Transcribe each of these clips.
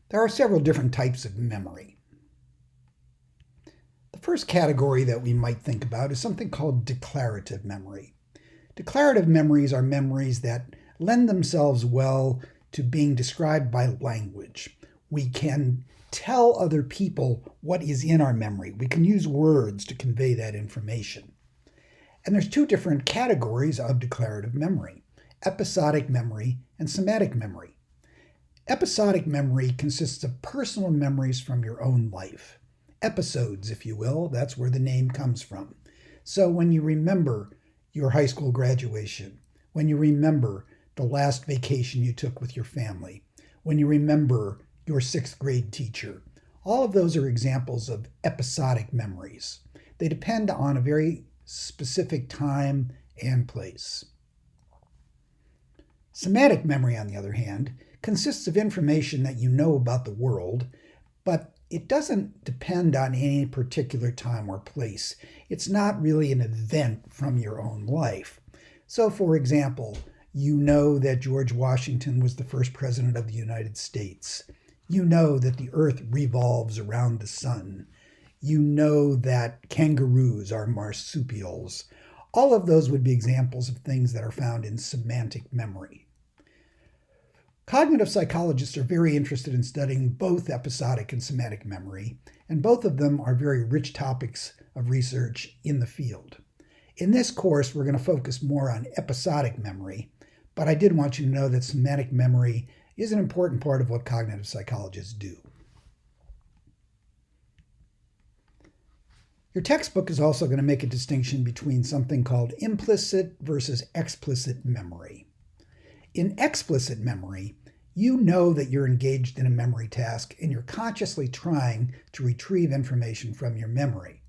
There are several different types of memory. The first category that we might think about is something called declarative memory. Declarative memories are memories that lend themselves well to being described by language. We can tell other people what is in our memory. We can use words to convey that information. And there's two different categories of declarative memory: episodic memory and somatic memory. Episodic memory consists of personal memories from your own life. Episodes, if you will, that's where the name comes from. So when you remember your high school graduation, when you remember the last vacation you took with your family, when you remember your sixth grade teacher, all of those are examples of episodic memories. They depend on a very specific time and place. Somatic memory, on the other hand, consists of information that you know about the world, but it doesn't depend on any particular time or place. It's not really an event from your own life. So, for example, you know that George Washington was the first president of the United States. You know that the earth revolves around the sun. You know that kangaroos are marsupials. All of those would be examples of things that are found in semantic memory. Cognitive psychologists are very interested in studying both episodic and somatic memory, and both of them are very rich topics of research in the field. In this course, we're going to focus more on episodic memory, but I did want you to know that somatic memory is an important part of what cognitive psychologists do. Your textbook is also going to make a distinction between something called implicit versus explicit memory. In explicit memory, you know that you're engaged in a memory task and you're consciously trying to retrieve information from your memory.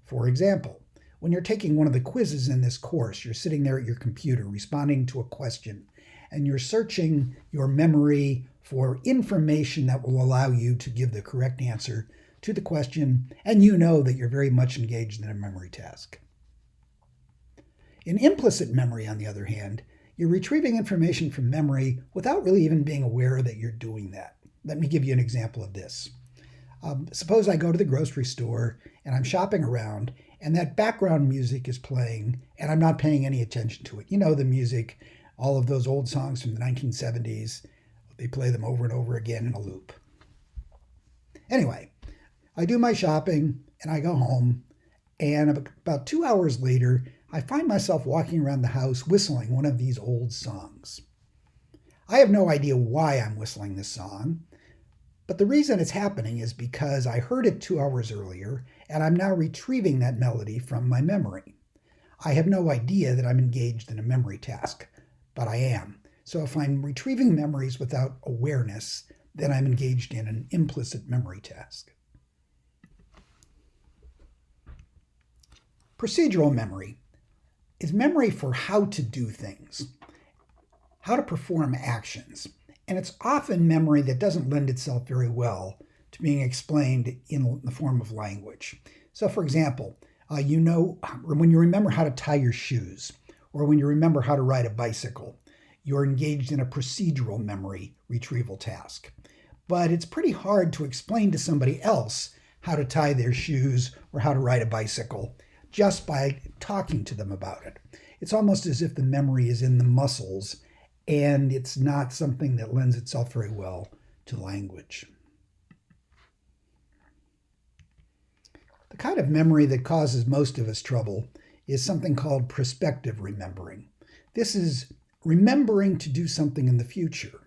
For example, when you're taking one of the quizzes in this course, you're sitting there at your computer responding to a question, and you're searching your memory for information that will allow you to give the correct answer to the question, and you know that you're very much engaged in a memory task. In implicit memory, on the other hand, you're retrieving information from memory without really even being aware that you're doing that. Let me give you an example of this. Suppose I go to the grocery store and I'm shopping around, and that background music is playing and I'm not paying any attention to it. You know, the music, all of those old songs from the 1970s, they play them over and over again in a loop. Anyway, I do my shopping and I go home, and about 2 hours later, I find myself walking around the house whistling one of these old songs. I have no idea why I'm whistling this song, but the reason it's happening is because I heard it 2 hours earlier, and I'm now retrieving that melody from my memory. I have no idea that I'm engaged in a memory task, but I am. So if I'm retrieving memories without awareness, then I'm engaged in an implicit memory task. Procedural memory is memory for how to do things, how to perform actions, and it's often memory that doesn't lend itself very well to being explained in the form of language. So, for example, you know when you remember how to tie your shoes, or when you remember how to ride a bicycle, you're engaged in a procedural memory retrieval task. But it's pretty hard to explain to somebody else how to tie their shoes or how to ride a bicycle just by talking to them about it. It's almost as if the memory is in the muscles, and it's not something that lends itself very well to language. The kind of memory that causes most of us trouble is something called prospective remembering. This is remembering to do something in the future.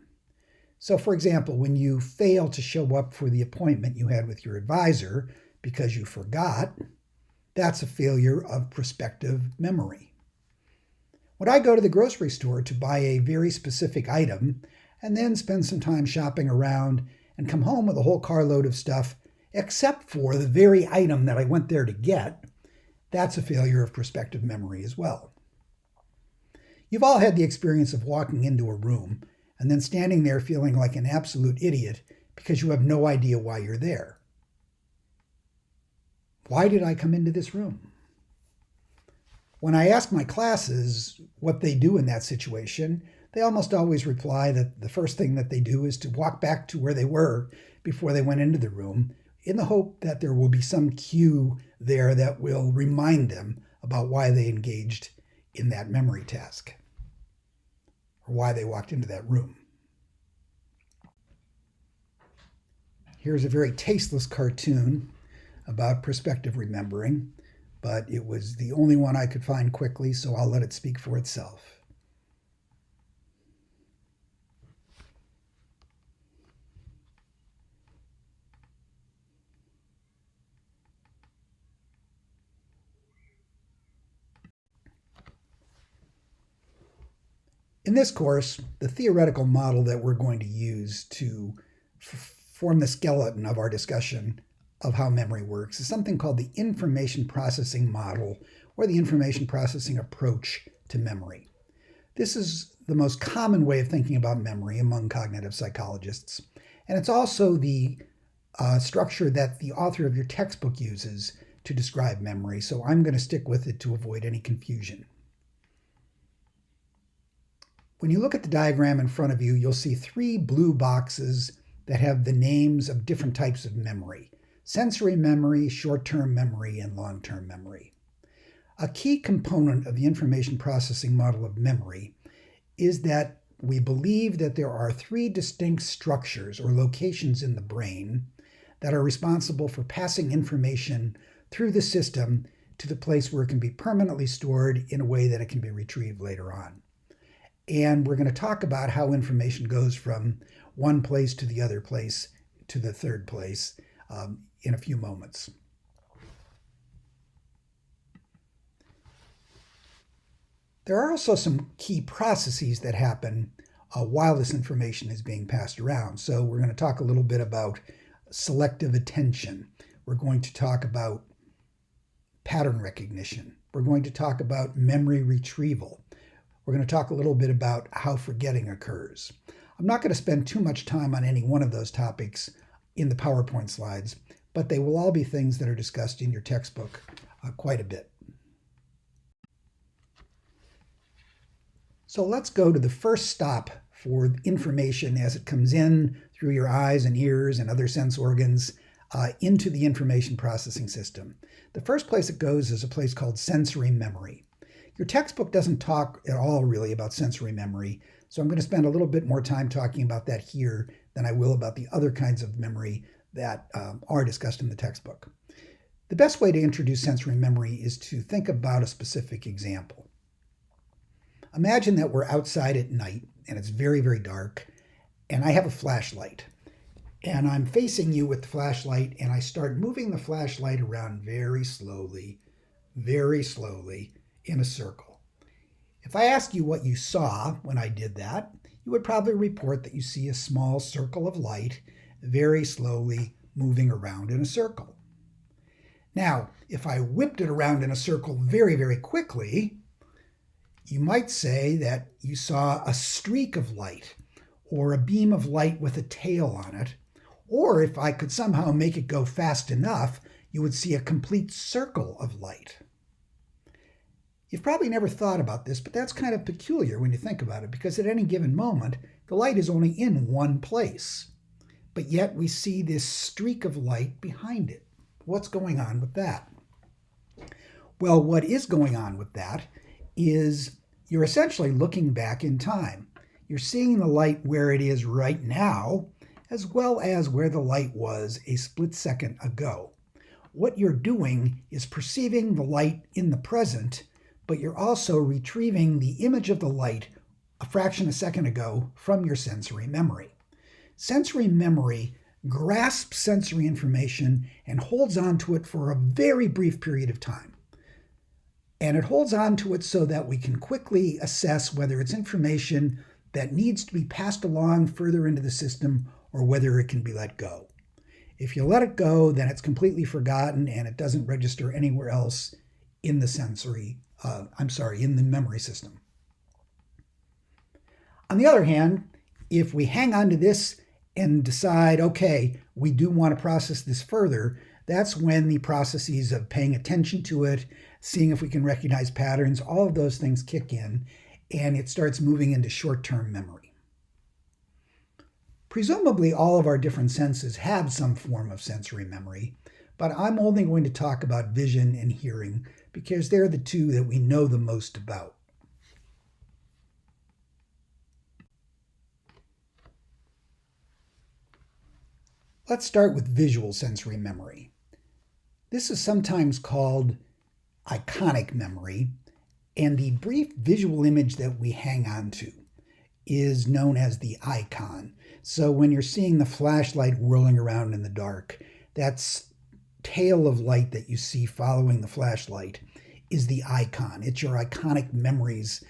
So, for example, when you fail to show up for the appointment you had with your advisor because you forgot, that's a failure of prospective memory. When I go to the grocery store to buy a very specific item and then spend some time shopping around and come home with a whole carload of stuff except for the very item that I went there to get, that's a failure of prospective memory as well. You've all had the experience of walking into a room and then standing there feeling like an absolute idiot because you have no idea why you're there. Why did I come into this room? When I ask my classes what they do in that situation, they almost always reply that the first thing that they do is to walk back to where they were before they went into the room, in the hope that there will be some cue there that will remind them about why they engaged in that memory task or why they walked into that room. Here's a very tasteless cartoon about prospective remembering, but it was the only one I could find quickly, so I'll let it speak for itself. In this course, the theoretical model that we're going to use to form the skeleton of our discussion of how memory works is something called the information processing model, or the information processing approach to memory. This is the most common way of thinking about memory among cognitive psychologists, and it's also the structure that the author of your textbook uses to describe memory, so I'm going to stick with it to avoid any confusion. When you look at the diagram in front of you, you'll see three blue boxes that have the names of different types of memory: sensory memory, short-term memory, and long-term memory. A key component of the information processing model of memory is that we believe that there are three distinct structures or locations in the brain that are responsible for passing information through the system to the place where it can be permanently stored in a way that it can be retrieved later on. And we're going to talk about how information goes from one place to the other place to the third place in a few moments. There are also some key processes that happen while this information is being passed around. So we're going to talk a little bit about selective attention. We're going to talk about pattern recognition. We're going to talk about memory retrieval. We're going to talk a little bit about how forgetting occurs. I'm not going to spend too much time on any one of those topics in the PowerPoint slides, but they will all be things that are discussed in your textbook quite a bit. So let's go to the first stop for information as it comes in through your eyes and ears and other sense organs into the information processing system. The first place it goes is a place called sensory memory. Your textbook doesn't talk at all really about sensory memory, so I'm going to spend a little bit more time talking about that here than I will about the other kinds of memory that are discussed in the textbook. The best way to introduce sensory memory is to think about a specific example. Imagine that we're outside at night and it's very, very dark, and I have a flashlight. And I'm facing you with the flashlight, and I start moving the flashlight around very slowly in a circle. If I ask you what you saw when I did that, you would probably report that you see a small circle of light very slowly moving around in a circle. Now, if I whipped it around in a circle very, very quickly, you might say that you saw a streak of light or a beam of light with a tail on it. Or if I could somehow make it go fast enough, you would see a complete circle of light. You've probably never thought about this, but that's kind of peculiar when you think about it, because at any given moment, the light is only in one place. But yet we see this streak of light behind it. What's going on with that? Well, what is going on with that is you're essentially looking back in time. You're seeing the light where it is right now, as well as where the light was a split second ago. What you're doing is perceiving the light in the present, but you're also retrieving the image of the light a fraction of a second ago from your sensory memory. Sensory memory grasps sensory information and holds on to it for a very brief period of time. And it holds on to it so that we can quickly assess whether it's information that needs to be passed along further into the system or whether it can be let go. If you let it go, then it's completely forgotten and it doesn't register anywhere else in the in the memory system. On the other hand, if we hang on to this and decide, okay, we do want to process this further, that's when the processes of paying attention to it, seeing if we can recognize patterns, all of those things kick in. and it starts moving into short-term memory. Presumably, all of our different senses have some form of sensory memory, but I'm only going to talk about vision and hearing because they're the two that we know the most about. Let's start with visual sensory memory. This is sometimes called iconic memory, and the brief visual image that we hang on to is known as the icon. So when you're seeing the flashlight whirling around in the dark, that tail of light that you see following the flashlight is the icon. It's your iconic memories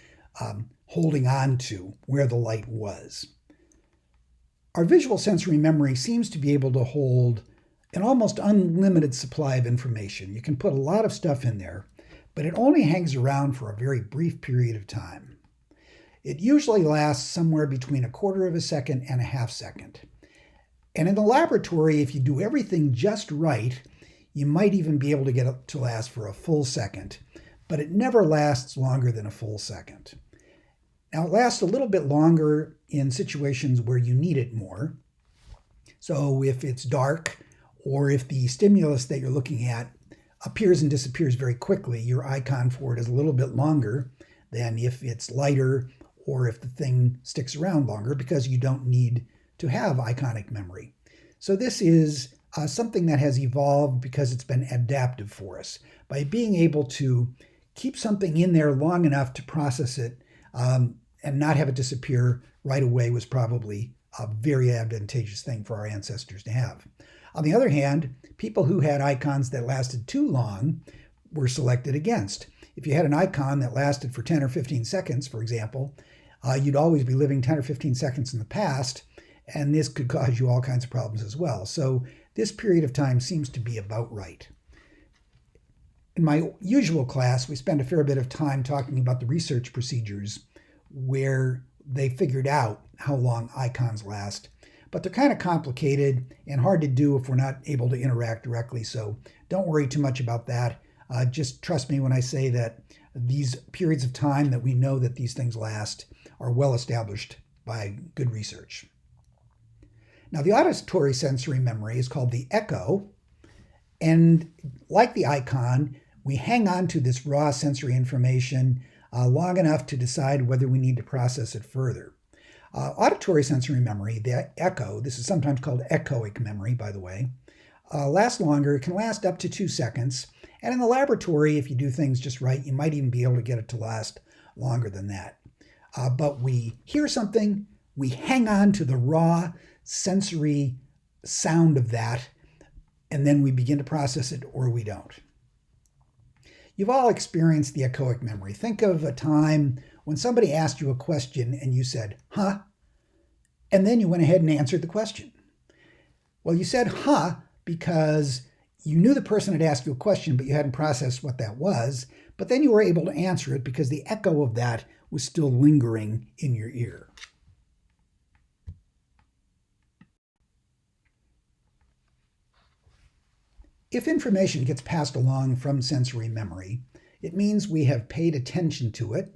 holding on to where the light was. Our visual sensory memory seems to be able to hold an almost unlimited supply of information. You can put a lot of stuff in there, but it only hangs around for a very brief period of time. It usually lasts somewhere between 1/4 of a second and 1/2 second. And in the laboratory, if you do everything just right, you might even be able to get it to last for a full second, but it never lasts longer than a full second. Now, it lasts a little bit longer in situations where you need it more. So if it's dark, or if the stimulus that you're looking at appears and disappears very quickly, your icon for it is a little bit longer than if it's lighter or if the thing sticks around longer, because you don't need to have iconic memory. So this is something that has evolved because it's been adaptive for us. By being able to keep something in there long enough to process it and not have it disappear right away was probably a very advantageous thing for our ancestors to have. On the other hand, people who had icons that lasted too long were selected against. If you had an icon that lasted for 10 or 15 seconds, for example, you'd always be living 10 or 15 seconds in the past, and this could cause you all kinds of problems as well. So this period of time seems to be about right. In my usual class, we spend a fair bit of time talking about the research procedures where they figured out how long icons last, but they're kind of complicated and hard to do if we're not able to interact directly, so don't worry too much about that. Just trust me when I say that these periods of time that we know that these things last are well established by good research. Now, the auditory sensory memory is called the echo, and like the icon, we hang on to this raw sensory information long enough to decide whether we need to process it further. Auditory sensory memory, the echo, this is sometimes called echoic memory, by the way, lasts longer. It can last up to 2 seconds. And in the laboratory, if you do things just right, you might even be able to get it to last longer than that. But we hear something, we hang on to the raw sensory sound of that, and then we begin to process it, or we don't. You've all experienced the echoic memory. Think of a time when somebody asked you a question and you said, huh? And then you went ahead and answered the question. Well, you said, huh, because you knew the person had asked you a question, but you hadn't processed what that was. But then you were able to answer it because the echo of that was still lingering in your ear. If information gets passed along from sensory memory, it means we have paid attention to it,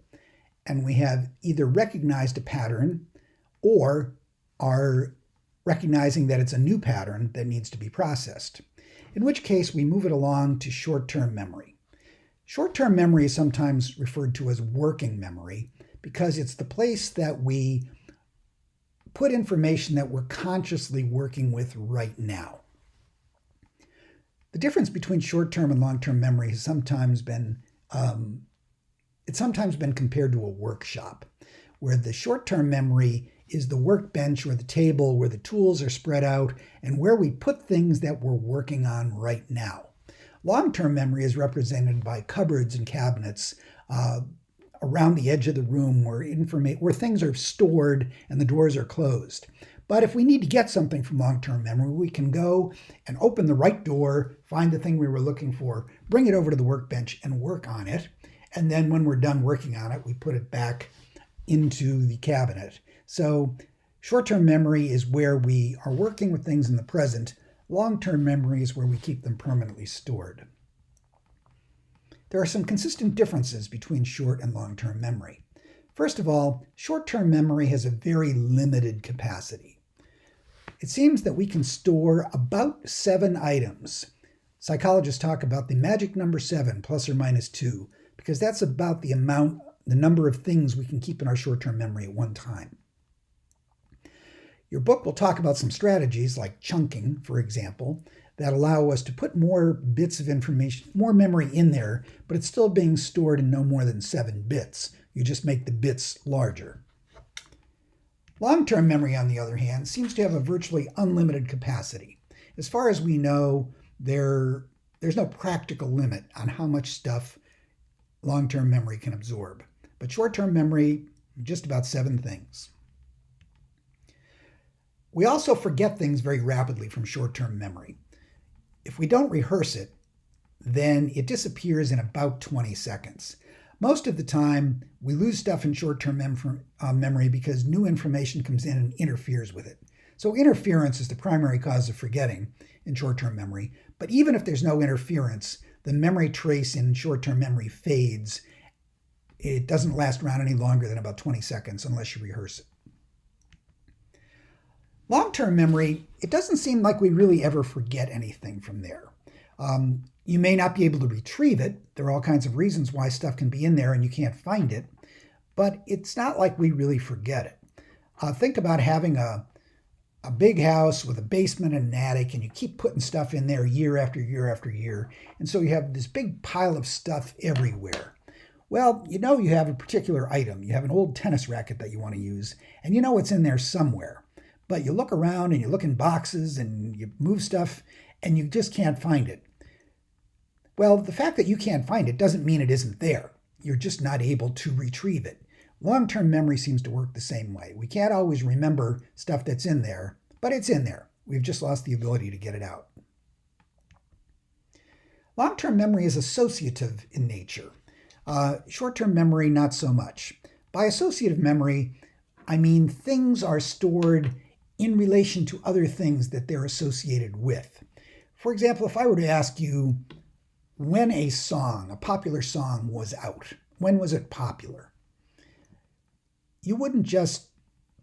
and we have either recognized a pattern or are recognizing that it's a new pattern that needs to be processed, in which case we move it along to short-term memory. Short-term memory is sometimes referred to as working memory because it's the place that we put information that we're consciously working with right now. The difference between short-term and long-term memory has sometimes been compared to a workshop, where the short-term memory is the workbench or the table where the tools are spread out and where we put things that we're working on right now. Long-term memory is represented by cupboards and cabinets around the edge of the room where things are stored and the doors are closed. But if we need to get something from long-term memory, we can go and open the right door, find the thing we were looking for, bring it over to the workbench and work on it. And then when we're done working on it, we put it back into the cabinet. So short-term memory is where we are working with things in the present. Long-term memory is where we keep them permanently stored. There are some consistent differences between short and long-term memory. First of all, short-term memory has a very limited capacity. It seems that we can store about 7 items. Psychologists talk about the magic number 7, plus or minus 2, because that's about the number of things we can keep in our short-term memory at one time. Your book will talk about some strategies like chunking, for example, that allow us to put more bits of information, more memory in there, but it's still being stored in no more than 7 bits. You just make the bits larger. Long-term memory, on the other hand, seems to have a virtually unlimited capacity. As far as we know, there's no practical limit on how much stuff long-term memory can absorb. But short-term memory, just about 7 things. We also forget things very rapidly from short-term memory. If we don't rehearse it, then it disappears in about 20 seconds. Most of the time, we lose stuff in short-term memory because new information comes in and interferes with it. So interference is the primary cause of forgetting in short-term memory. But even if there's no interference, the memory trace in short-term memory fades. It doesn't last around any longer than about 20 seconds unless you rehearse it. Long-term memory, it doesn't seem like we really ever forget anything from there. You may not be able to retrieve it. There are all kinds of reasons why stuff can be in there and you can't find it, but it's not like we really forget it. Think about having a big house with a basement and an attic, and you keep putting stuff in there year after year after year, and so you have this big pile of stuff everywhere. Well, you know you have a particular item. You have an old tennis racket that you want to use, and you know it's in there somewhere. But you look around and you look in boxes and you move stuff and you just can't find it. Well, the fact that you can't find it doesn't mean it isn't there. You're just not able to retrieve it. Long-term memory seems to work the same way. We can't always remember stuff that's in there, but it's in there. We've just lost the ability to get it out. Long-term memory is associative in nature. Short-term memory, not so much. By associative memory, I mean things are stored in relation to other things that they're associated with. For example, if I were to ask you when a popular song was out, when was it popular? You wouldn't just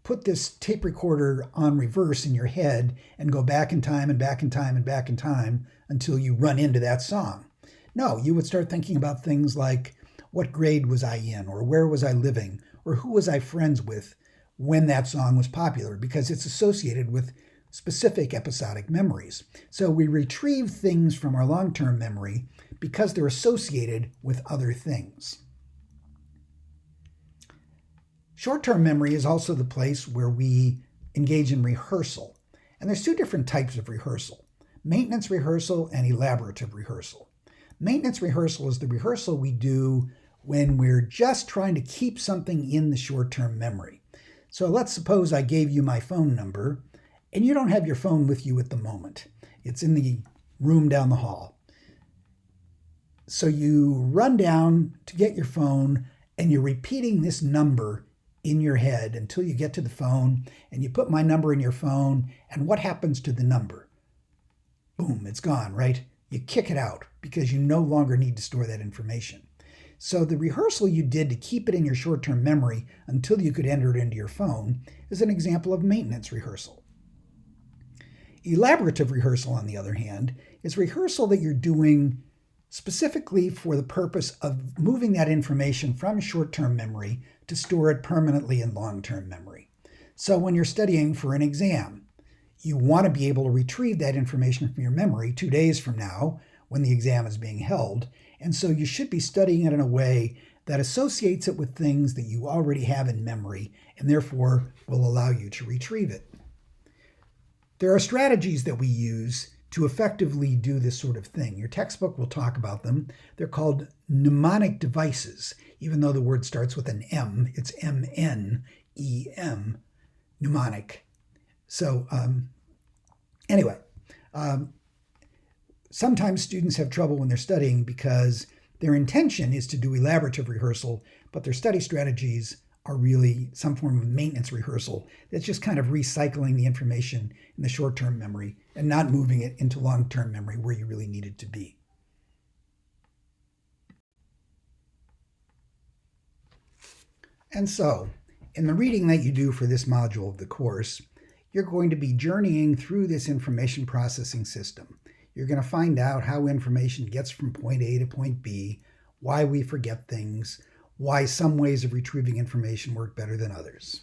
put this tape recorder on reverse in your head and go back in time and back in time and back in time until you run into that song. No, you would start thinking about things like what grade was I in, or where was I living, or who was I friends with when that song was popular, because it's associated with specific episodic memories. So we retrieve things from our long-term memory because they're associated with other things. Short-term memory is also the place where we engage in rehearsal. And there's 2 different types of rehearsal: maintenance rehearsal and elaborative rehearsal. Maintenance rehearsal is the rehearsal we do when we're just trying to keep something in the short-term memory. So let's suppose I gave you my phone number and you don't have your phone with you at the moment. It's in the room down the hall. So you run down to get your phone and you're repeating this number in your head until you get to the phone, and you put my number in your phone, and what happens to the number? Boom, it's gone, right? You kick it out because you no longer need to store that information. So the rehearsal you did to keep it in your short-term memory until you could enter it into your phone is an example of maintenance rehearsal. Elaborative rehearsal, on the other hand, is rehearsal that you're doing specifically for the purpose of moving that information from short-term memory to store it permanently in long-term memory. So when you're studying for an exam, you want to be able to retrieve that information from your memory 2 days from now when the exam is being held. And so you should be studying it in a way that associates it with things that you already have in memory and therefore will allow you to retrieve it. There are strategies that we use to effectively do this sort of thing. Your textbook will talk about them. They're called mnemonic devices. Even though the word starts with an M, it's M-N-E-M, mnemonic. So anyway, sometimes students have trouble when they're studying because their intention is to do elaborative rehearsal, but their study strategies are really some form of maintenance rehearsal that's just kind of recycling the information in the short-term memory and not moving it into long-term memory where you really need it to be. And so, in the reading that you do for this module of the course, you're going to be journeying through this information processing system. You're going to find out how information gets from point A to point B, why we forget things, why some ways of retrieving information work better than others.